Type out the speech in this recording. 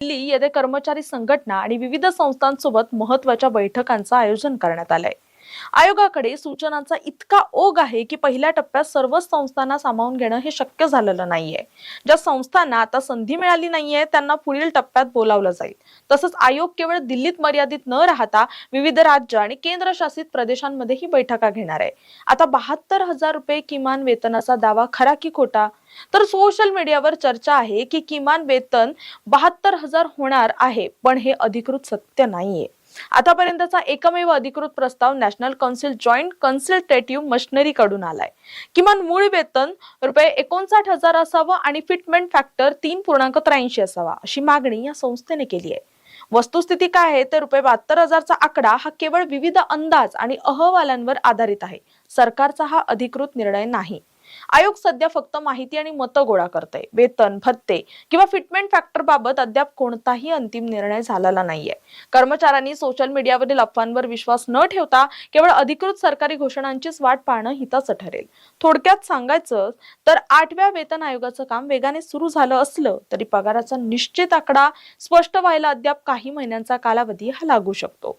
दिल्ली येथे कर्मचारी संघटना आणि विविध संस्थांसोबत महत्त्वाच्या बैठकांचं आयोजन करण्यात आलंय। आयोगाकडे सूचनांचा इतका ओघ आहे की पहिल्या टप्प्यात सर्वच संस्थांना सामावून घेणं हे शक्य झालेलं नाहीये। ज्या संस्थांना आता संधी मिळाली नाहीये त्यांना पुढील टप्प्यात बोलावलं जाईल। तसंच आयोग केवळ दिल्लीत मर्यादित न राहता विविध राज्य आणि केंद्रशासित प्रदेशांमध्येही बैठका घेणार आहे। आता 72,000 रुपये किमान वेतनाचा दावा खरा की खोटा? तर सोशल मीडियावर चर्चा आहे की किमान वेतन 72,000 होणार आहे, पण हे अधिकृत सत्य नाहीये। आतापर्यंतचा एकमेव अधिकृत प्रस्ताव नॅशनल कौन्सिल जॉईंट कन्सल्टेटिव्ह मशिनरी कडून आलाय। किमान मूळ वेतन ₹59,000 असावं आणि फिटमेंट फॅक्टर 3.83 असावा अशी मागणी या संस्थेने केली आहे। वस्तुस्थिती काय आहे तर ₹72,000 चा आकडा हा केवळ विविध अंदाज आणि अहवालांवर आधारित आहे। सरकारचा हा अधिकृत निर्णय नाही। आयोग सध्या फक्त माहिती आणि मतं गोळा करते। वेतन, भत्ते किंवा फिटमेंट फॅक्टर बाबत अद्याप कोणताही अंतिम निर्णय झालेला नाहीये। कर्मचाऱ्यांनी सोशल मीडियावरील अफवांवर विश्वास न ठेवता केवळ अधिकृत सरकारी घोषणांचीच वाट पाहणं हिताचं ठरेल। थोडक्यात सांगायचं तर 8व्या वेतन आयोगाचं काम वेगाने सुरू झालं असलं तरी पगाराचा निश्चित आकडा स्पष्ट व्हायला अद्याप काही महिन्यांचा कालावधी हा लागू शकतो।